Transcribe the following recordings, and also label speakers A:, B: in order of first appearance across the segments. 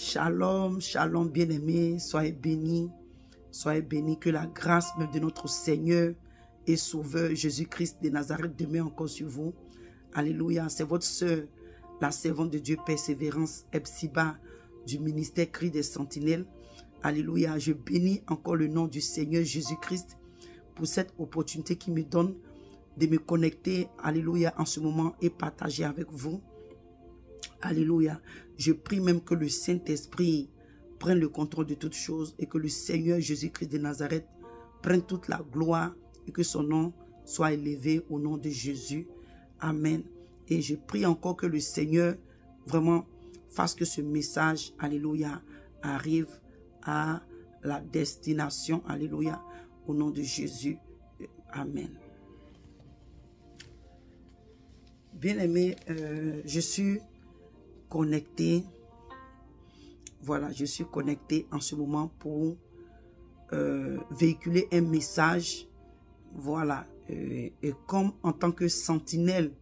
A: Shalom, shalom bien-aimés, soyez bénis, que la grâce même de notre Seigneur et Sauveur Jésus-Christ de Nazareth demeure encore sur vous. Alléluia, c'est votre sœur, la servante de Dieu, Persévérance Epsiba, du ministère Cri des Sentinelles. Alléluia, je bénis encore le nom du Seigneur Jésus-Christ pour cette opportunité qui me donne de me connecter, alléluia, en ce moment et partager avec vous. Alléluia. Je prie même que le Saint-Esprit prenne le contrôle de toutes choses et que le Seigneur Jésus-Christ de Nazareth prenne toute la gloire et que son nom soit élevé au nom de Jésus. Amen. Et je prie encore que le Seigneur vraiment fasse que ce message, alléluia, arrive à la destination, alléluia, au nom de Jésus. Amen. Bien-aimé, je suis connecté. Voilà, je suis connecté en ce moment pour véhiculer un message. Voilà, et comme en tant que sentinelle,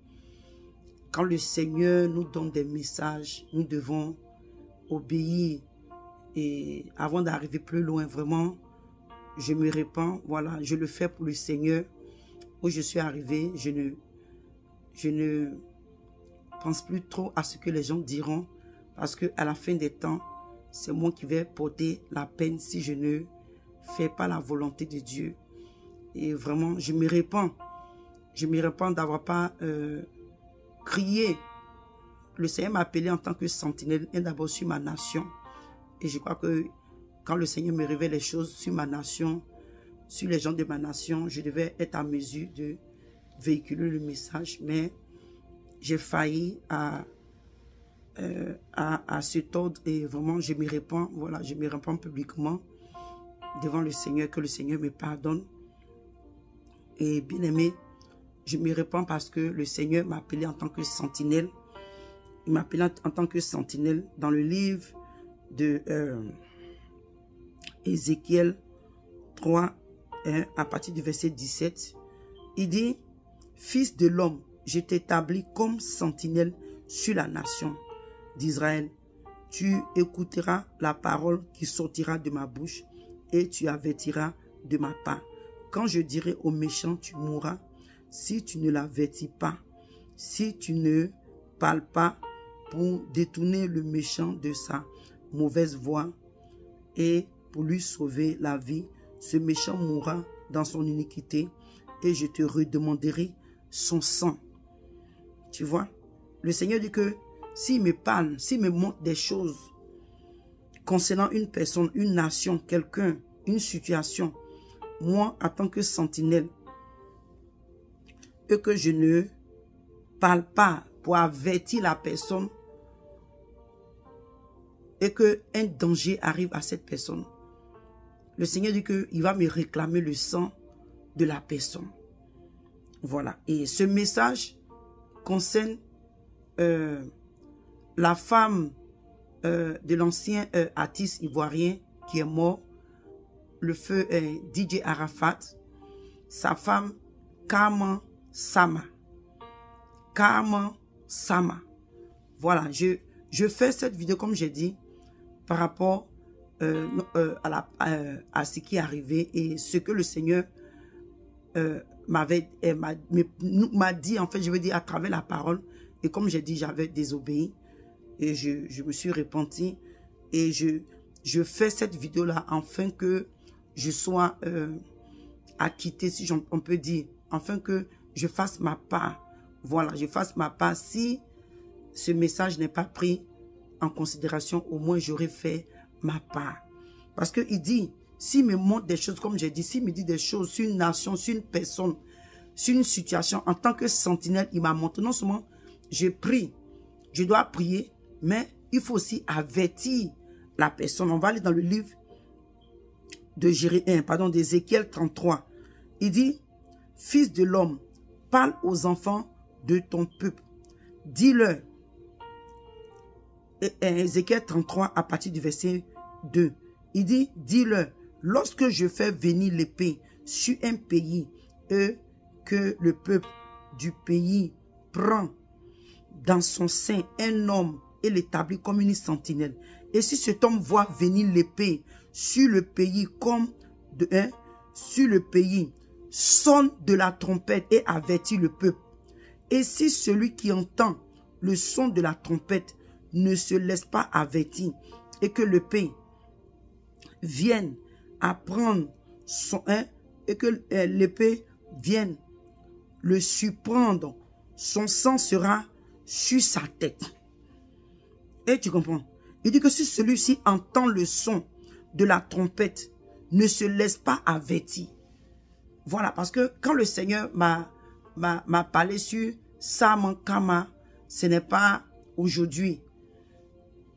A: quand le Seigneur nous donne des messages, nous devons obéir. Et avant d'arriver plus loin, vraiment, je me répands. Voilà, je le fais pour le Seigneur. Où je suis arrivé, je ne pense plus trop à ce que les gens diront, parce que à la fin des temps, c'est moi qui vais porter la peine si je ne fais pas la volonté de Dieu. Et vraiment, je me répands d'avoir pas crié. Le Seigneur m'a appelé en tant que sentinelle, et d'abord sur ma nation. Et je crois que quand le Seigneur me révèle les choses sur ma nation, sur les gens de ma nation, je devais être à mesure de véhiculer le message, mais j'ai failli à cet ordre et vraiment je me répands, voilà, je me répands publiquement devant le Seigneur, que le Seigneur me pardonne. Et bien aimé, je me répands parce que le Seigneur m'a appelé en tant que sentinelle. Il m'a appelé en tant que sentinelle dans le livre de Ézéchiel 3, à partir du verset 17. Il dit: Fils de l'homme, je t'établis comme sentinelle sur la nation d'Israël. Tu écouteras la parole qui sortira de ma bouche et tu avertiras de ma part. Quand je dirai aux méchants, tu mourras, si tu ne l'avertis pas, si tu ne parles pas pour détourner le méchant de sa mauvaise voie et pour lui sauver la vie, ce méchant mourra dans son iniquité et je te redemanderai son sang. Tu vois, le Seigneur dit que s'il me parle, s'il me montre des choses concernant une personne, une nation, quelqu'un, une situation, moi, en tant que sentinelle, et que je ne parle pas pour avertir la personne et qu'un danger arrive à cette personne, le Seigneur dit qu'il va me réclamer le sang de la personne. Voilà. Et ce message concerne la femme de l'ancien artiste ivoirien qui est mort, le feu DJ Arafat, sa femme Carmen Sama. Carmen Sama. Voilà, je fais cette vidéo comme j'ai dit par rapport à ce qui est arrivé et ce que le Seigneur m'a dit, en fait, je veux dire à travers la parole. Et comme j'ai dit, j'avais désobéi et je me suis repenti et je fais cette vidéo-là afin que je sois acquitté, si on peut dire, afin que je fasse ma part. Voilà, je fasse ma part. Si ce message n'est pas pris en considération, au moins j'aurais fait ma part. Parce qu'il dit, s'il me montre des choses, comme j'ai dit, s'il me dit des choses sur une nation, sur une personne, sur une situation, en tant que sentinelle, il m'a montré, non seulement je prie, je dois prier, mais il faut aussi avertir la personne. On va aller dans le livre de d'Ézéchiel 33. Il dit, Fils de l'homme, parle aux enfants de ton peuple. Dis-leur, Ézéchiel 33 à partir du verset 2. Il dit, dis-leur, lorsque je fais venir l'épée sur un pays et que le peuple du pays prend dans son sein un homme et l'établit comme une sentinelle. Et si cet homme voit venir l'épée sur le pays sur le pays, sonne de la trompette et avertit le peuple. Et si celui qui entend le son de la trompette ne se laisse pas avertir et que l'épée vienne à prendre son et que l'épée vienne le surprendre, son sang sera sur sa tête. Et tu comprends? Il dit que si celui-ci entend le son de la trompette, ne se laisse pas avertir. Voilà, parce que quand le Seigneur m'a parlé sur Sama Kama, ce n'est pas aujourd'hui.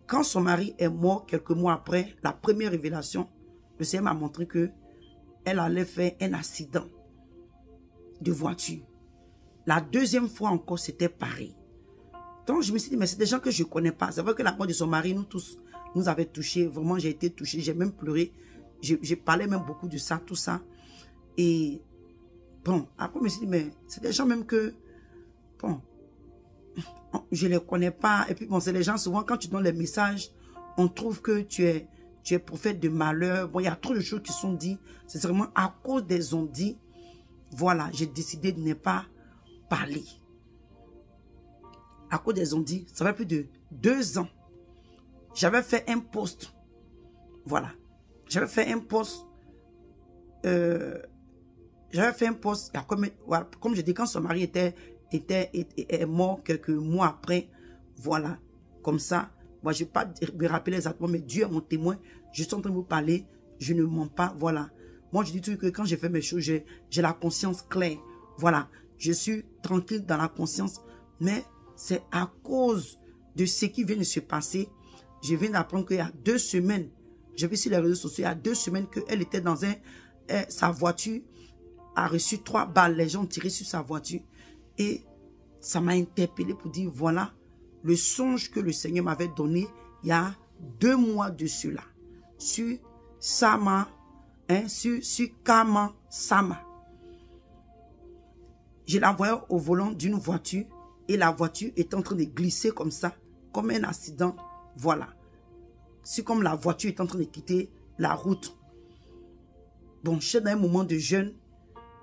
A: Quand son mari est mort quelques mois après, la première révélation, le Seigneur m'a montré que elle allait faire un accident de voiture. La deuxième fois encore, c'était pareil. Donc, je me suis dit, mais c'est des gens que je ne connais pas. C'est vrai que la mort de son mari, nous tous, nous avait touchés. Vraiment, j'ai été touché. J'ai même pleuré. J'ai parlé même beaucoup de ça, tout ça. Et bon, après, je me suis dit, mais c'est des gens même que, bon, je ne les connais pas. Et puis, bon, c'est les gens, souvent, quand tu donnes les messages, on trouve que tu es prophète de malheur. Bon, il y a trop de choses qui sont dites. C'est vraiment à cause des on-dit. Voilà, j'ai décidé de ne pas parler. À cause des on-dit, ça fait plus de 2 ans. J'avais fait un post. Voilà. J'avais fait un post. Comme je dis, quand son mari est mort quelques mois après. Voilà. Comme ça. Moi, je ne vais pas me rappeler exactement, mais Dieu est mon témoin. Je suis en train de vous parler. Je ne mens pas. Voilà. Moi, je dis toujours que quand je fais mes choses, j'ai la conscience claire. Voilà. Je suis tranquille dans la conscience. Mais c'est à cause de ce qui vient de se passer. Je viens d'apprendre qu'il y a 2 semaines, j'ai vu sur les réseaux sociaux, il y a 2 semaines qu'elle était dans sa voiture, a reçu 3 balles. Les gens ont tiré sur sa voiture. Et ça m'a interpellé pour dire, voilà, le songe que le Seigneur m'avait donné il y a 2 mois de cela. Sur Sama, sur Kama Sama. Je la voyais au volant d'une voiture et la voiture est en train de glisser comme ça, comme un accident. Voilà. C'est comme la voiture est en train de quitter la route. Bon, je suis dans un moment de jeûne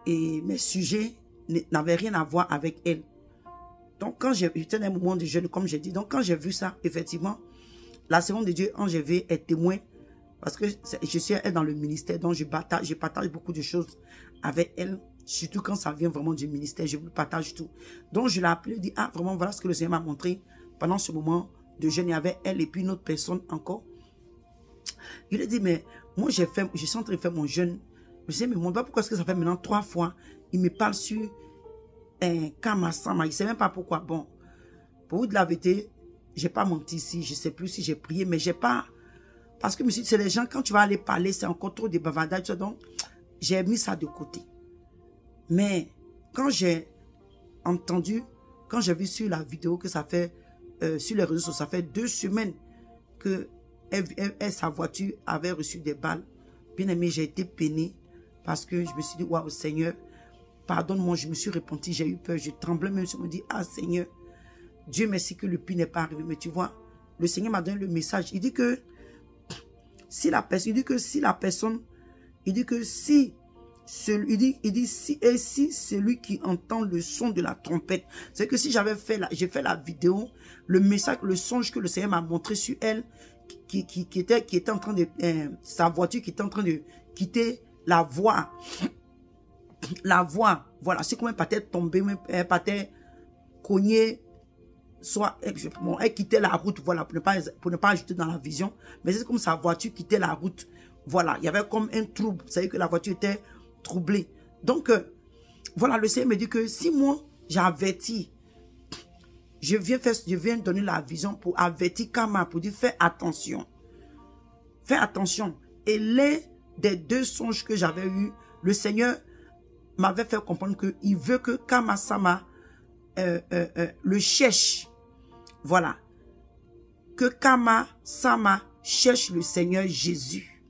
A: et mes sujets n'avaient rien à voir avec elle. Donc, quand j'étais dans un moment de jeûne, comme j'ai dit, donc quand j'ai vu ça, effectivement, la Seconde de Dieu, Angévé, est témoin. Parce que je suis elle dans le ministère, donc je partage beaucoup de choses avec elle. Surtout quand ça vient vraiment du ministère, je vous partage tout. Donc, je l'ai appelé, dit, ah, vraiment, voilà ce que le Seigneur m'a montré. Pendant ce moment de jeûne, il y avait elle et puis une autre personne encore. Il a dit, mais moi, je suis en train de faire mon jeûne. Je sais, mais mon doigt, pourquoi est-ce que ça fait maintenant 3 fois? Il me parle sur Kama Sama. Il ne sait même pas pourquoi. Bon, pour vous de la vérité, je n'ai pas menti ici. Je ne sais plus si j'ai prié, mais j'ai pas. Parce que c'est les gens, quand tu vas aller parler, c'est encore trop de bavardage. Donc, j'ai mis ça de côté. Mais quand j'ai entendu, quand j'ai vu sur la vidéo que ça fait, sur les réseaux sociaux, ça fait 2 semaines que sa voiture avait reçu des balles. Bien aimé, j'ai été peiné parce que je me suis dit, waouh, Seigneur, pardonne-moi, je me suis repenti, j'ai eu peur, je tremblais même, je me dis, ah Seigneur, Dieu merci que le pire n'est pas arrivé. Mais tu vois, le Seigneur m'a donné le message. Il dit que si la personne, si celui qui entend le son de la trompette, c'est que si j'ai fait la vidéo, le message, le songe que le Seigneur m'a montré sur elle, qui était en train de, sa voiture qui était en train de quitter la voie, voilà, c'est comme elle partait tomber, elle partait cogner, soit, bon, elle quittait la route, voilà, pour ne pas ajouter dans la vision, mais c'est comme sa voiture quittait la route, voilà, il y avait comme un trouble, vous savez que la voiture était troublée. Donc, voilà, le Seigneur me dit que si moi, j'avertis, je viens donner la vision pour avertir Kama, pour dire, fais attention. Fais attention. Et l'un des 2 songes que j'avais eu, le Seigneur m'avait fait comprendre qu'il veut que Kama Sama le cherche. Voilà. Que Kama Sama cherche le Seigneur Jésus.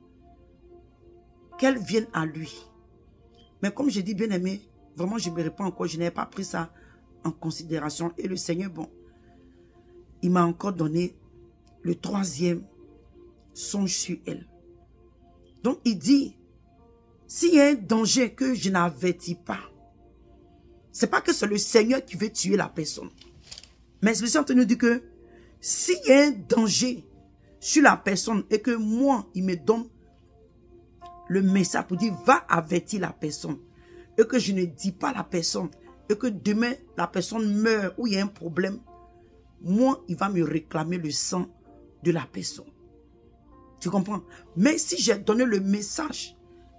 A: Qu'elle vienne à lui. Mais comme je dis, bien aimé, vraiment je ne me réponds encore, je n'avais pas pris ça en considération. Et le Seigneur, bon, il m'a encore donné le troisième, songe sur elle. Donc il dit, s'il y a un danger que je n'avertis pas, c'est pas que c'est le Seigneur qui veut tuer la personne. Mais le Seigneur nous dit que s'il y a un danger sur la personne et que moi, il me donne le message pour dire, va avertir la personne. Et que je ne dis pas à la personne. Et que demain, la personne meurt ou il y a un problème. Moi, il va me réclamer le sang de la personne. Tu comprends? Mais si j'ai donné le message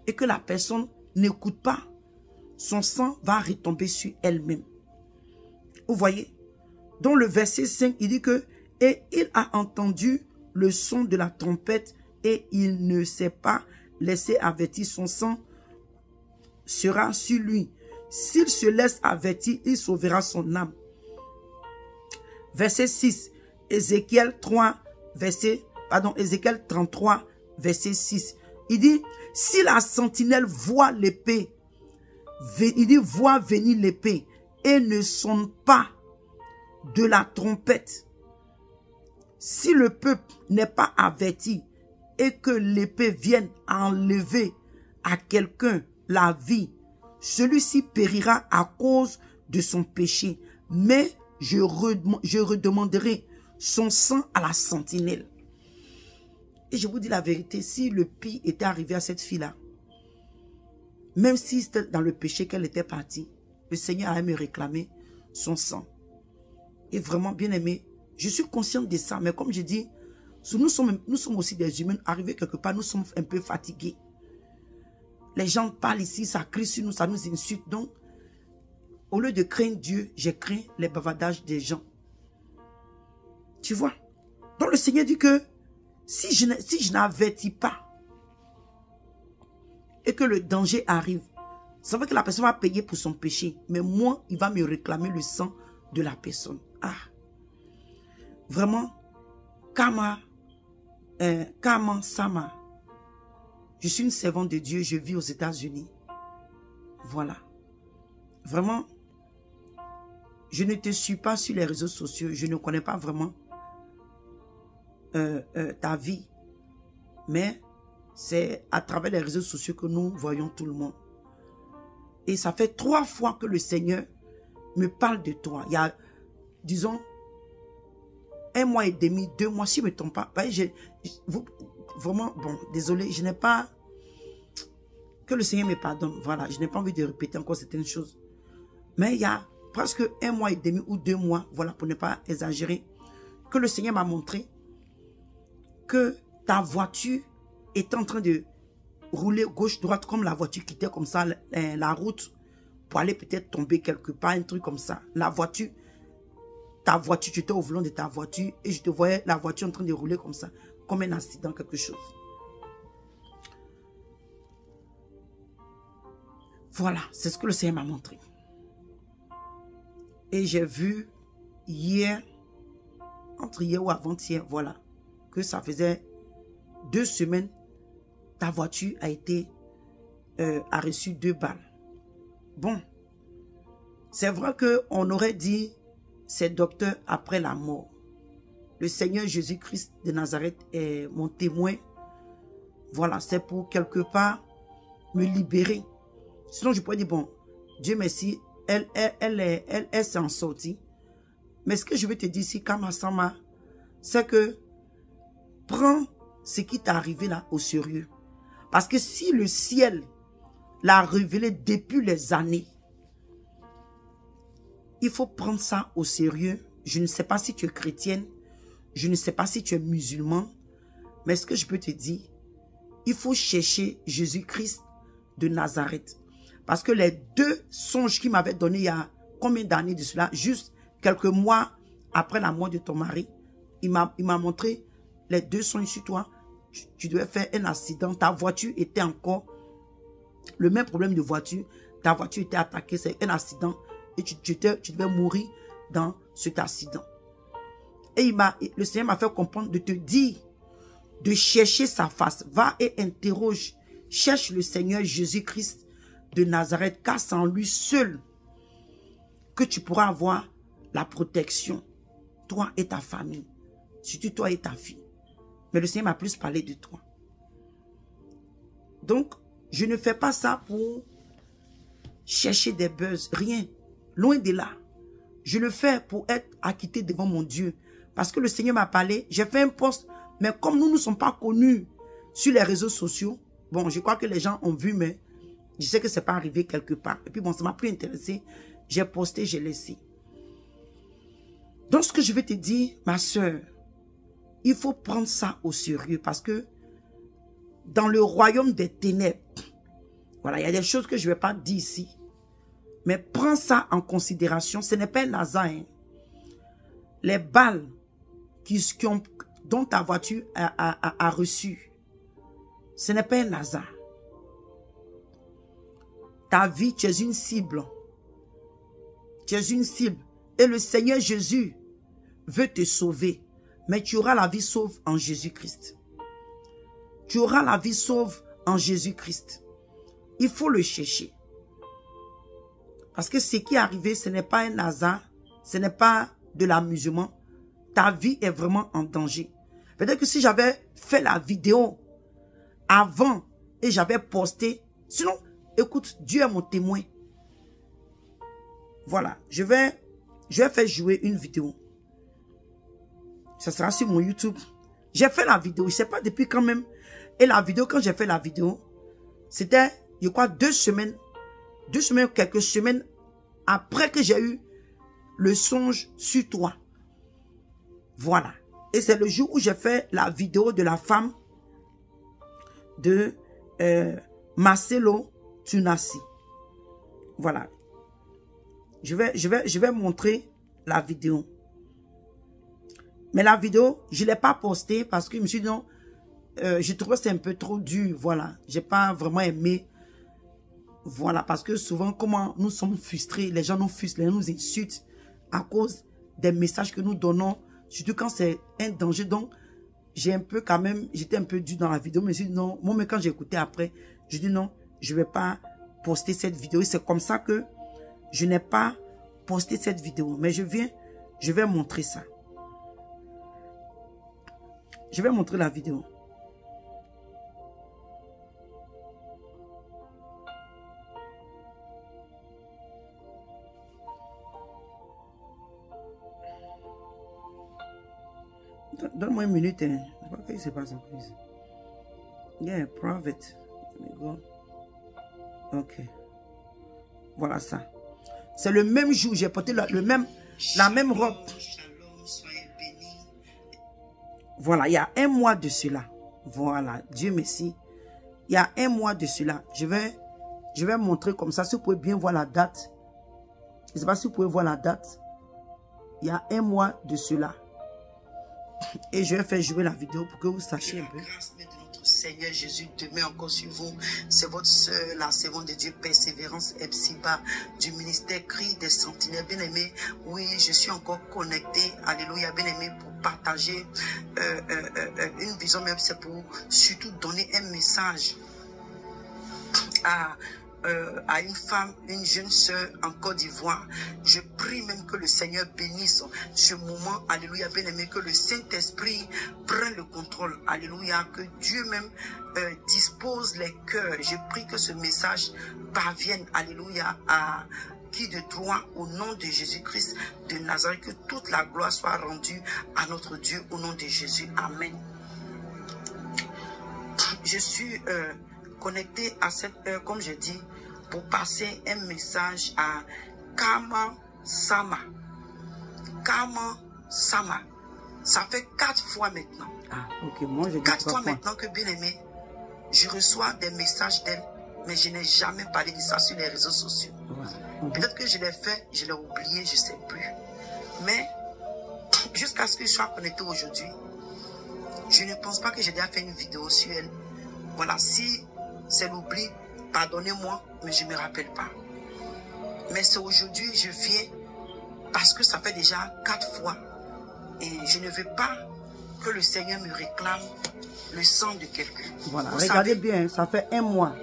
A: et que la personne n'écoute pas, son sang va retomber sur elle-même. Vous voyez? Dans le verset 5, il dit que « Et il a entendu le son de la trompette et il ne s'est pas laissé avertir, son sang sera sur lui. S'il se laisse avertir, il sauvera son âme. » Verset 6, Ézéchiel 33, verset 6. Il dit, si la sentinelle voit l'épée, il dit, voit venir l'épée et ne sonne pas de la trompette. Si le peuple n'est pas averti et que l'épée vienne enlever à quelqu'un la vie, celui-ci périra à cause de son péché. Mais je redemanderai son sang à la sentinelle. Et je vous dis la vérité, si le pire était arrivé à cette fille-là, même si c'était dans le péché qu'elle était partie, le Seigneur allait me réclamer son sang. Et vraiment, bien aimé, je suis consciente de ça. Mais comme je dis, nous sommes aussi des humains. Arrivés quelque part, nous sommes un peu fatigués. Les gens parlent ici, ça crie sur nous, ça nous insulte. Donc, au lieu de craindre Dieu, j'ai craint les bavardages des gens. Tu vois? Donc le Seigneur dit que si je n'avertis pas et que le danger arrive, ça veut que la personne va payer pour son péché. Mais moi, il va me réclamer le sang de la personne. Ah! Vraiment, Kama Sama. Je suis une servante de Dieu, je vis aux États-Unis. Voilà. Vraiment, je ne te suis pas sur les réseaux sociaux, je ne connais pas vraiment ta vie. Mais c'est à travers les réseaux sociaux que nous voyons tout le monde. Et ça fait 3 fois que le Seigneur me parle de toi. Il y a, disons, 1 mois et demi, 2 mois, si je ne me trompe pas. Vraiment, bon, désolé, je n'ai pas... Que le Seigneur me pardonne. Voilà, je n'ai pas envie de répéter encore certaines choses. Mais il y a presque 1 mois et demi ou 2 mois, voilà, pour ne pas exagérer, que le Seigneur m'a montré que ta voiture est en train de rouler gauche-droite comme la voiture quittait comme ça la route pour aller peut-être tomber quelque part, un truc comme ça. La voiture, ta voiture, tu étais au volant de ta voiture et je te voyais la voiture en train de rouler comme ça, comme un accident, quelque chose. Voilà, c'est ce que le Seigneur m'a montré. Et j'ai vu hier, entre hier ou avant-hier, voilà, que ça faisait 2 semaines, ta voiture a reçu 2 balles. Bon, c'est vrai qu'on aurait dit, c'est docteur après la mort. Le Seigneur Jésus-Christ de Nazareth est mon témoin. Voilà, c'est pour quelque part me libérer. Sinon, je pourrais dire, bon, Dieu merci, elle s'est en sortie. Mais ce que je veux te dire ici, Kama Sama, c'est que prends ce qui t'est arrivé là au sérieux. Parce que si le ciel l'a révélé depuis les années, il faut prendre ça au sérieux. Je ne sais pas si tu es chrétienne, je ne sais pas si tu es musulman, mais ce que je peux te dire, il faut chercher Jésus-Christ de Nazareth. Parce que les 2 songes qu'il m'avait donnés il y a combien d'années de cela, juste quelques mois après la mort de ton mari, il m'a montré les 2 songes sur toi. Tu devais faire un accident, ta voiture était encore le même problème de voiture, ta voiture était attaquée, c'est un accident et tu devais mourir dans cet accident. Et le Seigneur m'a fait comprendre de te dire de chercher sa face. Va et interroge, cherche le Seigneur Jésus-Christ de Nazareth, car c'est en lui seul que tu pourras avoir la protection, toi et ta famille. surtout toi et ta fille. Mais le Seigneur m'a plus parlé de toi. Donc, je ne fais pas ça pour chercher des buzz, rien. Loin de là. Je le fais pour être acquitté devant mon Dieu. Parce que le Seigneur m'a parlé, j'ai fait un post, mais comme nous ne sommes pas connus sur les réseaux sociaux, bon, je crois que les gens ont vu, mais je sais que ce n'est pas arrivé quelque part. Et puis bon, ça m'a plus intéressé. J'ai posté, j'ai laissé. Donc, ce que je vais te dire, ma soeur, il faut prendre ça au sérieux parce que dans le royaume des ténèbres, voilà, il y a des choses que je ne vais pas dire ici, mais prends ça en considération. Ce n'est pas un hasard. Hein. Les balles dont ta voiture a reçu, ce n'est pas un hasard. Ta vie, tu es une cible. Tu es une cible. Et le Seigneur Jésus veut te sauver. Mais tu auras la vie sauve en Jésus-Christ. Tu auras la vie sauve en Jésus-Christ. Il faut le chercher. Parce que ce qui est arrivé, ce n'est pas un hasard. Ce n'est pas de l'amusement. Ta vie est vraiment en danger. Peut-être que si j'avais fait la vidéo avant et j'avais posté. Sinon, écoute, Dieu est mon témoin. Voilà, je vais faire jouer une vidéo. Ça sera sur mon YouTube. J'ai fait la vidéo, je ne sais pas depuis quand même. Et la vidéo, quand j'ai fait la vidéo, c'était, je crois, 2 semaines, quelques semaines après que j'ai eu le songe sur toi. Voilà. Et c'est le jour où j'ai fait la vidéo de la femme de Marcelo Tunasi. Voilà. Je vais montrer la vidéo. Mais la vidéo, je ne l'ai pas postée parce que je me suis dit non, je trouve que c'est un peu trop dur. Voilà. Je n'ai pas vraiment aimé. Voilà. Parce que souvent, comment nous sommes frustrés, les gens nous frustrent, les gens nous insultent à cause des messages que nous donnons. Surtout quand c'est un danger. Donc, j'ai un peu quand même, j'étais un peu dur dans la vidéo. Mais je me suis dit non, moi, mais quand j'ai écouté après, je dis non, je ne vais pas poster cette vidéo. C'est comme ça que je n'ai pas posté cette vidéo. Mais je vais montrer ça. Je vais montrer la vidéo. Donne-moi une minute. Hein. Je sais pas ce qui se passe encore ici. Yeah, private. Let me go. Ok. Voilà ça. C'est le même jour. J'ai porté la même robe. Voilà, il y a un mois de cela. Voilà, Dieu merci. Il y a un mois de cela. Je vais montrer comme ça. Si vous pouvez bien voir la date. Je ne sais pas si vous pouvez voir la date. Il y a un mois de cela. Et je vais faire jouer la vidéo pour que vous sachiez un peu.
B: Seigneur Jésus, demeure encore sur vous. C'est votre soeur, la servante de Dieu, Persévérance Epsiba, du ministère Cri des Sentinelles. Bien-aimé, oui, je suis encore connecté, alléluia, bien-aimé, pour partager une vision, même c'est pour surtout donner un message à une femme, une jeune sœur en Côte d'Ivoire. Je prie même que le Seigneur bénisse ce moment, alléluia, bien-aimé, que le Saint-Esprit prenne le contrôle, alléluia, que Dieu même dispose les cœurs. Je prie que ce message parvienne, alléluia, à qui de droit au nom de Jésus-Christ de Nazareth, que toute la gloire soit rendue à notre Dieu au nom de Jésus. Amen. Je suis connecté à cette heure, comme je dis, pour passer un message à Kama Sama. Kama Sama. Ça fait 4 fois maintenant.
A: Ah, ok, moi je dis
B: 4 fois maintenant que, bien aimé, je reçois des messages d'elle, mais je n'ai jamais parlé de ça sur les réseaux sociaux. Ouais. Peut-être que je l'ai fait, je l'ai oublié, je ne sais plus. Mais jusqu'à ce que je sois connecté aujourd'hui, je ne pense pas que j'ai déjà fait une vidéo sur elle. Voilà, si c'est l'oubli, pardonnez-moi, mais je ne me rappelle pas. Mais c'est aujourd'hui, je viens parce que ça fait déjà 4 fois. Et je ne veux pas que le Seigneur me réclame le sang de quelqu'un.
A: Voilà, vous regardez savez, bien, ça fait 1 mois.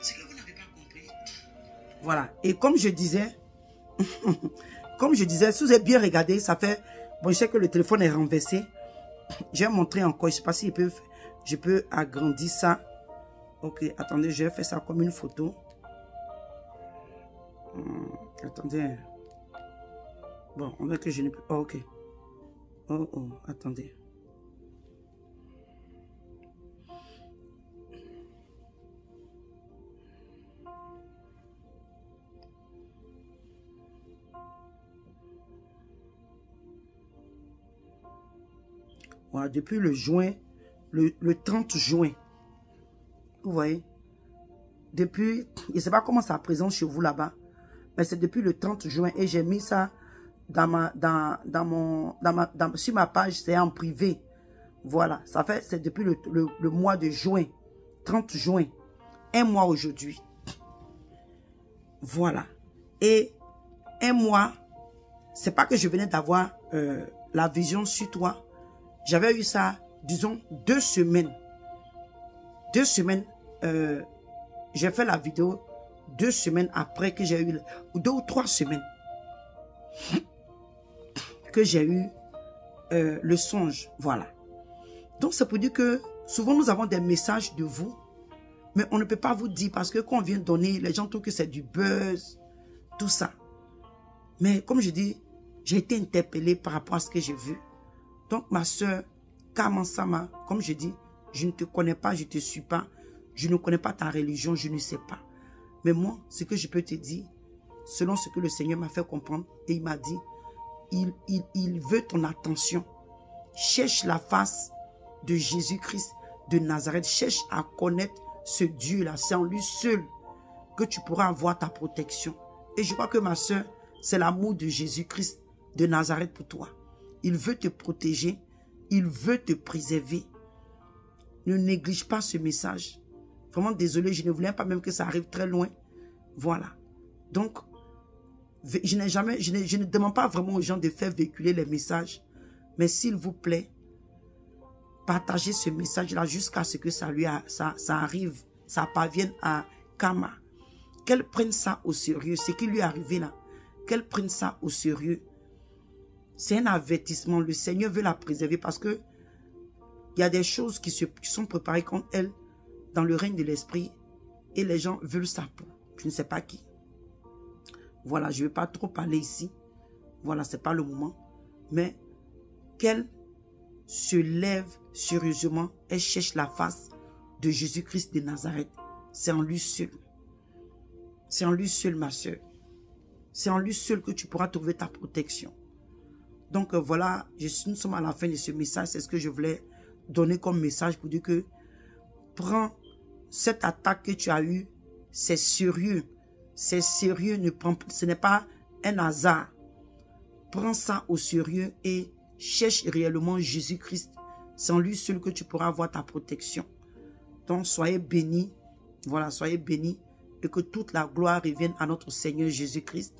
B: C'est que vous n'avez pas compris.
A: Voilà, et comme je disais, si vous avez bien regardé, ça fait Bon, je sais que le téléphone est renversé. Je vais montrer encore. Je ne sais pas si je peux agrandir ça. Ok, attendez, je vais faire ça comme une photo. Attendez. Bon, on dirait que je n'ai plus... Oh, ok. Oh, attendez. Voilà, depuis le juin, le 30 juin. Vous voyez? Depuis, je ne sais pas comment ça présente chez vous là-bas, mais c'est depuis le 30 juin et j'ai mis ça sur ma page, c'est en privé. Voilà, ça fait, c'est depuis le mois de juin, 30 juin, un mois aujourd'hui. Voilà. Et un mois, c'est pas que je venais d'avoir la vision sur toi. J'avais eu ça, disons, 2 semaines. 2 semaines, j'ai fait la vidéo 2 semaines après que j'ai eu, 2 ou 3 semaines, que j'ai eu le songe. Voilà. Donc, c'est pour dire que souvent, nous avons des messages de vous, mais on ne peut pas vous dire parce que quand on vient donner, les gens trouvent que c'est du buzz, tout ça. Mais comme je dis, j'ai été interpellée par rapport à ce que j'ai vu. Donc, ma soeur, Kamansama, comme je dis, je ne te connais pas, je ne te suis pas, je ne connais pas ta religion, je ne sais pas. Mais moi, ce que je peux te dire, selon ce que le Seigneur m'a fait comprendre, et il m'a dit, il veut ton attention. Cherche la face de Jésus-Christ de Nazareth. Cherche à connaître ce Dieu-là. C'est en lui seul que tu pourras avoir ta protection. Et je crois que ma soeur, c'est l'amour de Jésus-Christ de Nazareth pour toi. Il veut te protéger. Il veut te préserver. Ne néglige pas ce message. Vraiment désolé, je ne voulais pas même que ça arrive très loin. Voilà. Donc, je ne demande pas vraiment aux gens de faire véhiculer les messages. Mais s'il vous plaît, partagez ce message-là jusqu'à ce que ça arrive, ça parvienne à Kama. Qu'elle prenne ça au sérieux. Ce qui lui est arrivé là, qu'elle prenne ça au sérieux. C'est un avertissement. Le Seigneur veut la préserver parce que il y a des choses qui sont préparées contre elle dans le règne de l'esprit et les gens veulent ça pour je ne sais pas qui. Voilà, je ne vais pas trop parler ici. Voilà, ce n'est pas le moment. Mais qu'elle se lève sérieusement et cherche la face de Jésus-Christ de Nazareth. C'est en lui seul. C'est en lui seul, ma soeur. C'est en lui seul que tu pourras trouver ta protection. Donc voilà, nous sommes à la fin de ce message. C'est ce que je voulais donner comme message pour dire que prends cette attaque que tu as eue. C'est sérieux. C'est sérieux. Ce n'est pas un hasard. Prends ça au sérieux et cherche réellement Jésus-Christ. C'est en lui seul que tu pourras avoir ta protection. Donc soyez bénis. Voilà, soyez bénis. Et que toute la gloire revienne à notre Seigneur Jésus-Christ.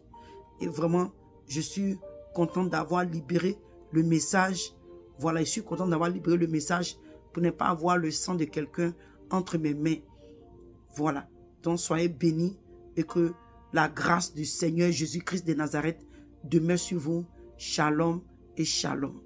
A: Et vraiment, je suis content d'avoir libéré le message. Voilà, je suis content d'avoir libéré le message pour ne pas avoir le sang de quelqu'un entre mes mains. Voilà. Donc, soyez bénis et que la grâce du Seigneur Jésus-Christ de Nazareth demeure sur vous. Shalom et shalom.